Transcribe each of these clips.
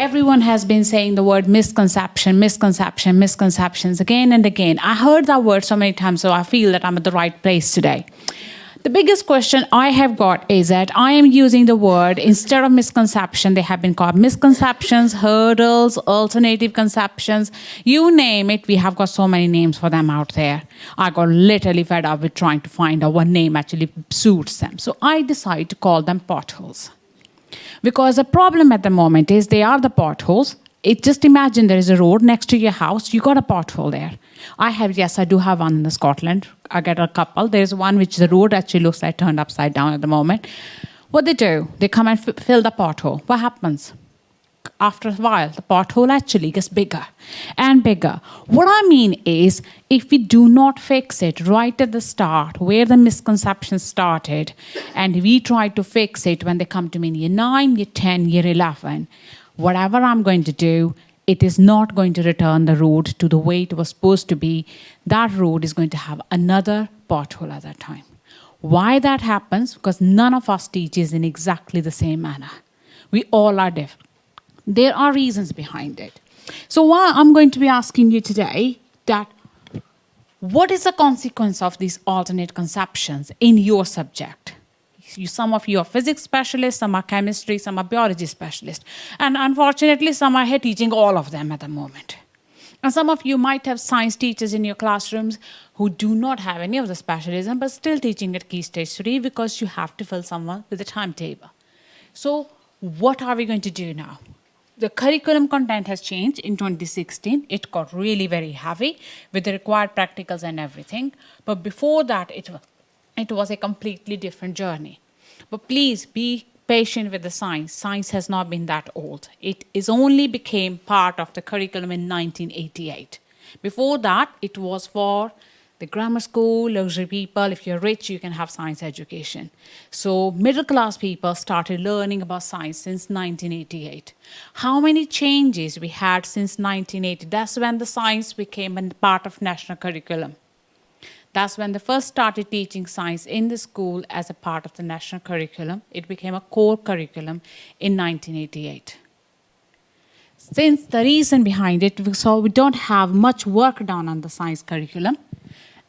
Everyone has been saying the word misconception, misconception, misconceptions again and again. I heard that word so many times, so I feel that I'm at the right place today. The biggest question I have got is that I am using the word, instead of misconception, they have been called misconceptions, hurdles, alternative conceptions, you name it, we have got so many names for them out there. I got literally fed up with trying to find out what name actually suits them. So I decided to call them potholes. Because the problem at the moment is they are the potholes. Just imagine there is a road next to your house, you got a pothole there. I do have one in Scotland. I get a couple. There's one which the road actually looks like turned upside down at the moment. What they do, they come and fill the pothole. What happens? After a while, the pothole actually gets bigger and bigger. What I mean is, if we do not fix it right at the start, where the misconception started, and we try to fix it when they come to me in year 9, year 10, year 11, whatever I'm going to do, it is not going to return the road to the way it was supposed to be. That road is going to have another pothole at that time. Why that happens? Because none of us teaches in exactly the same manner. We all are different. There are reasons behind it. So what I'm going to be asking you today, that what is the consequence of these alternate conceptions in your subject? Some of you are physics specialists, some are chemistry, some are biology specialists. And unfortunately, some are here teaching all of them at the moment. And some of you might have science teachers in your classrooms who do not have any of the specialism, but still teaching at Key Stage 3 because you have to fill someone with a timetable. So what are we going to do now? The curriculum content has changed in 2016. It got really very heavy with the required practicals and everything. But before that, it was a completely different journey. But please be patient with the science. Science has not been that old. It is only became part of the curriculum in 1988. Before that, it was for the grammar school, luxury people. If you're rich, you can have science education. So middle class people started learning about science since 1988. How many changes we had since 1980? That's when the science became a part of national curriculum. That's when they first started teaching science in the school as a part of the national curriculum. It became a core curriculum in 1988. Since the reason behind it, so we don't have much work done on the science curriculum.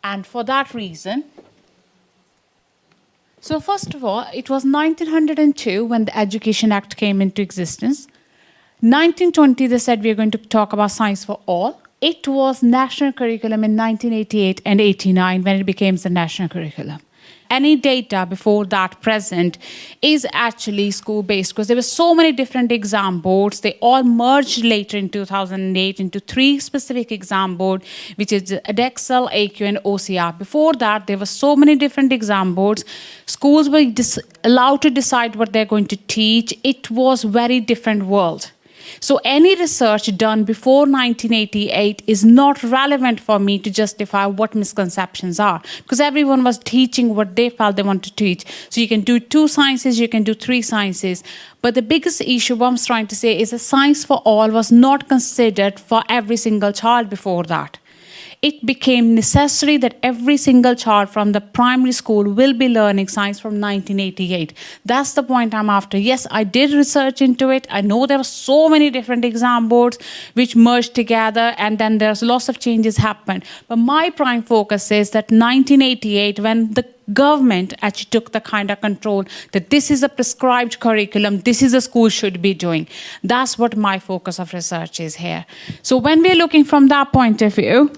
And for that reason, so first of all, it was 1902 when the Education Act came into existence. 1920, they said we're going to talk about science for all. It was national curriculum in 1988 and 89 when it became the national curriculum. Any data before that present is actually school-based because there were so many different exam boards. They all merged later in 2008 into 3 specific exam boards, which is Edexcel, AQ, and OCR. Before that, there were so many different exam boards. Schools were allowed to decide what they're going to teach. It was a very different world. So any research done before 1988 is not relevant for me to justify what misconceptions are, because everyone was teaching what they felt they wanted to teach. So you can do 2 sciences, you can do 3 sciences. But the biggest issue, what I'm trying to say, is that science for all was not considered for every single child before that. It became necessary that every single child from the primary school will be learning science from 1988. That's the point I'm after. Yes, I did research into it. I know there were so many different exam boards which merged together, and then there's lots of changes happened. But my prime focus is that 1988, when the government actually took the kind of control that this is a prescribed curriculum, this is a school should be doing. That's what my focus of research is here. So when we're looking from that point of view,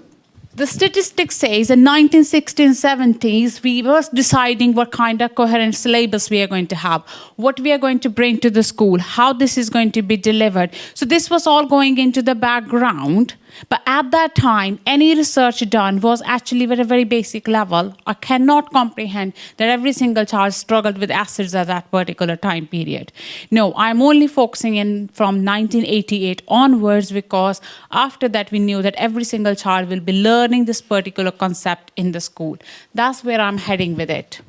the statistics says in 1960s and 70s, we were deciding what kind of coherent syllabus we are going to have, what we are going to bring to the school, how this is going to be delivered. So this was all going into the background. But at that time, any research done was actually at a very basic level. I cannot comprehend that every single child struggled with acids at that particular time period. No, I'm only focusing in from 1988 onwards, because after that we knew that every single child will be learning this particular concept in the school. That's where I'm heading with it.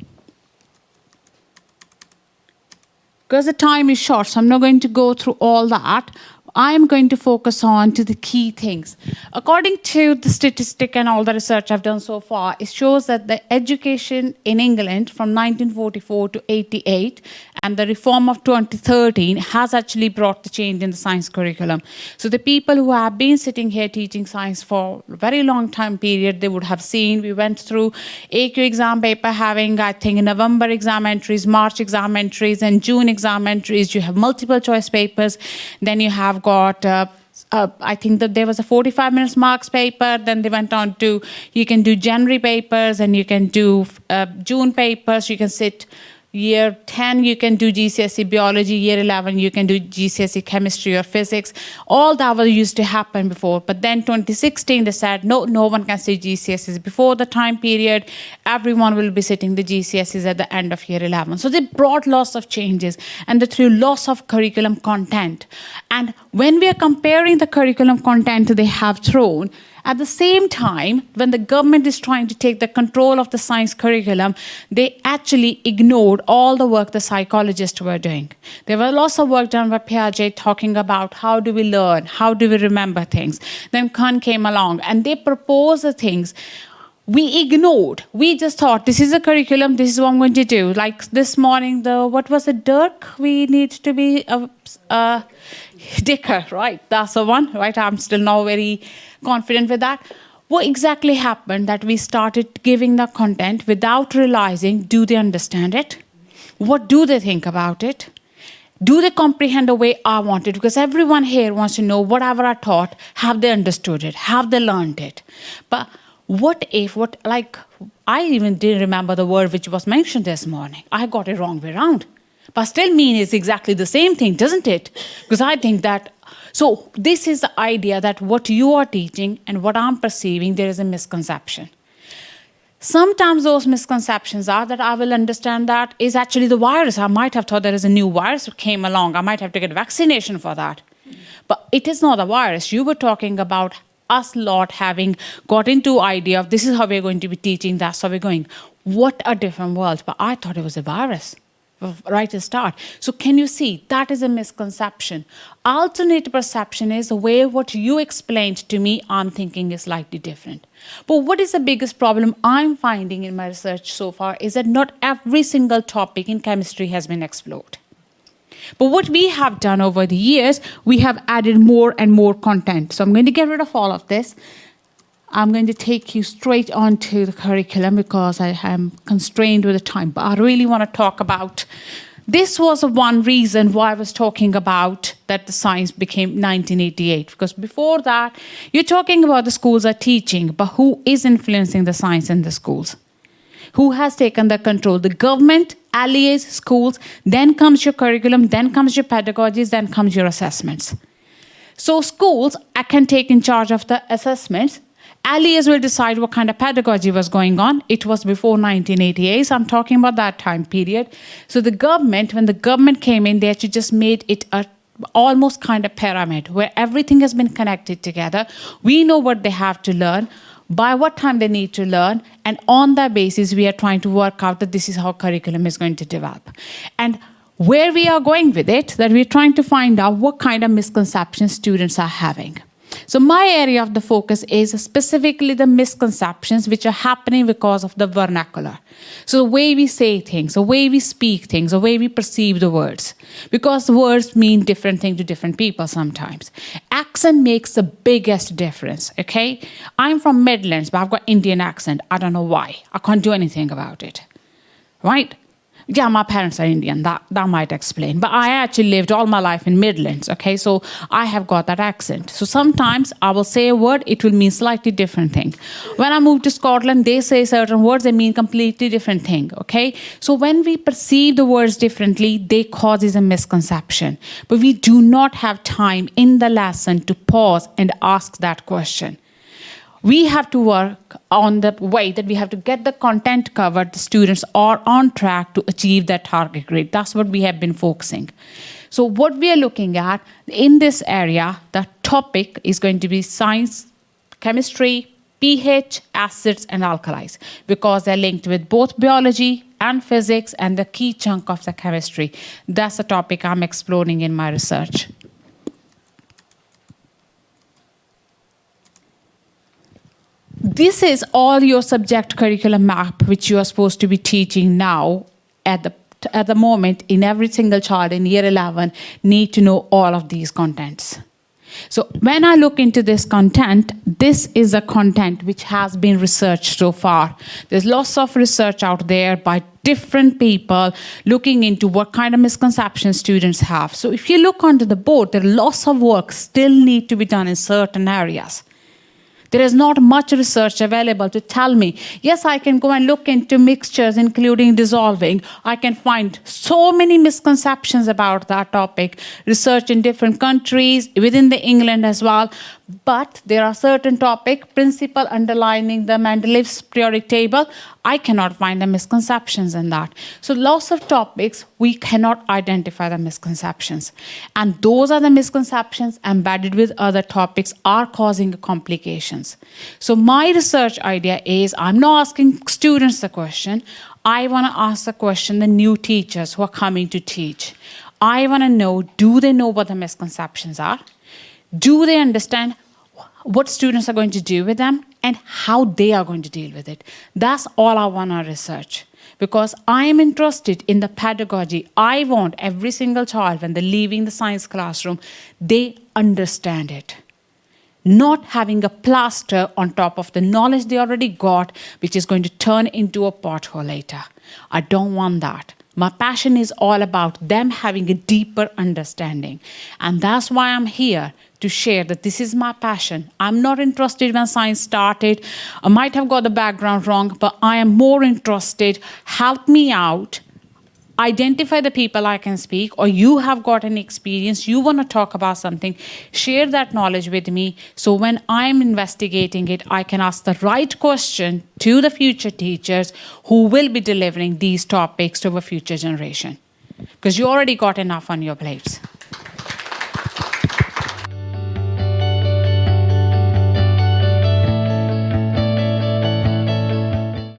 Because the time is short, so I'm not going to go through all that. I'm going to focus on to the key things. According to the statistic and all the research I've done so far, it shows that the education in England from 1944 to 88 and the reform of 2013 has actually brought the change in the science curriculum. So the people who have been sitting here teaching science for a very long time period, they would have seen we went through AQ exam paper having, I think, November exam entries, March exam entries, and June exam entries. You have multiple choice papers. Then you have got I think that there was a 45 minutes marks paper. Then they went on to, you can do January papers and you can do June papers. You can sit year 10, you can do GCSE biology. Year 11, you can do GCSE chemistry or physics. All that was used to happen before. But then 2016, they said, no one can sit GCSEs before the time period. Everyone will be sitting the GCSEs at the end of year 11. So they brought lots of changes and through loss of curriculum content. And when we are comparing the curriculum content they have thrown, at the same time, when the government is trying to take the control of the science curriculum, they actually ignored all the work the psychologists were doing. There was lots of work done by Piaget talking about how do we learn, how do we remember things. Then Khan came along and they proposed the things we ignored. We just thought, this is a curriculum, this is what I'm going to do. Like this morning, what was it, Dirk? We need to be Dicker, right? That's the one, right? I'm still not very confident with that. What exactly happened that we started giving the content without realizing, do they understand it? What do they think about it? Do they comprehend the way I want it? Because everyone here wants to know whatever I taught, have they understood it? Have they learned it? But I even didn't remember the word which was mentioned this morning. I got it wrong way around. But still mean it's exactly the same thing, doesn't it? Because I think that, so this is the idea that what you are teaching and what I'm perceiving, there is a misconception. Sometimes those misconceptions are that I will understand that is actually the virus. I might have thought there is a new virus that came along. I might have to get vaccination for that. But it is not a virus. You were talking about us lot having got into idea of this is how we're going to be teaching, that's how we're going. What a different world. But I thought it was a virus right at the start. So can you see that is a misconception? Alternate perception is the way what you explained to me, I'm thinking is slightly different. But what is the biggest problem I'm finding in my research so far is that not every single topic in chemistry has been explored. But what we have done over the years, we have added more and more content. So I'm going to get rid of all of this. I'm going to take you straight on to the curriculum because I am constrained with the time. But I really want to talk about, this was one reason why I was talking about that the science became 1988. Because before that, you're talking about the schools are teaching, but who is influencing the science in the schools? Who has taken the control? The government, LEAs, schools, then comes your curriculum, then comes your pedagogies, then comes your assessments. So schools can take in charge of the assessments. LEAs will decide what kind of pedagogy was going on. It was before 1988, so I'm talking about that time period. So the government, when the government came in, they actually just made it a almost kind of pyramid where everything has been connected together. We know what they have to learn, by what time they need to learn, and on that basis, we are trying to work out that this is how curriculum is going to develop. And where we are going with it, that we're trying to find out what kind of misconceptions students are having. So my area of the focus is specifically the misconceptions which are happening because of the vernacular. So the way we say things, the way we speak things, the way we perceive the words. Because the words mean different things to different people sometimes. Accent makes the biggest difference, okay? I'm from Midlands, but I've got Indian accent. I don't know why. I can't do anything about it, right? Yeah, my parents are Indian, that might explain. But I actually lived all my life in Midlands, okay? So I have got that accent. So sometimes I will say a word, it will mean slightly different thing. When I moved to Scotland, they say certain words, they mean completely different thing, okay? So when we perceive the words differently, they causes a misconception. But we do not have time in the lesson to pause and ask that question. We have to work on the way that we have to get the content covered. The students are on track to achieve that target grade. That's what we have been focusing. So what we are looking at in this area, the topic is going to be science, chemistry, pH, acids, and alkalis, because they're linked with both biology and physics and the key chunk of the chemistry. That's the topic I'm exploring in my research. this is all your subject curriculum map, which you are supposed to be teaching now at the moment. In every single child in year 11 need to know all of these contents. So when I look into this content, this is a content which has been researched so far. There's lots of research out there by different people looking into what kind of misconceptions students have. So if you look onto the board, there are lots of work still need to be done in certain areas. There is not much research available to tell me, yes, I can go and look into mixtures, including dissolving. I can find so many misconceptions about that topic, research in different countries, within the England as well. But there are certain topic, principle underlining the Mendeleev's periodic table. I cannot find the misconceptions in that. So lots of topics, we cannot identify the misconceptions. And those are the misconceptions embedded with other topics are causing complications. So my research idea is, I'm not asking students the question. I want to ask the question the new teachers who are coming to teach. I want to know, do they know what the misconceptions are? Do they understand what students are going to do with them and how they are going to deal with it? That's all I want to research, because I am interested in the pedagogy. I want every single child, when they're leaving the science classroom, they understand it. Not having a plaster on top of the knowledge they already got, which is going to turn into a pothole later. I don't want that. My passion is all about them having a deeper understanding. And that's why I'm here, to share that this is my passion. I'm not interested when science started. I might have got the background wrong, but I am more interested. Help me out. Identify the people I can speak, or you have got an experience, you want to talk about something, share that knowledge with me. So when I'm investigating it, I can ask the right question to the future teachers who will be delivering these topics to a future generation. Because you already got enough on your plates.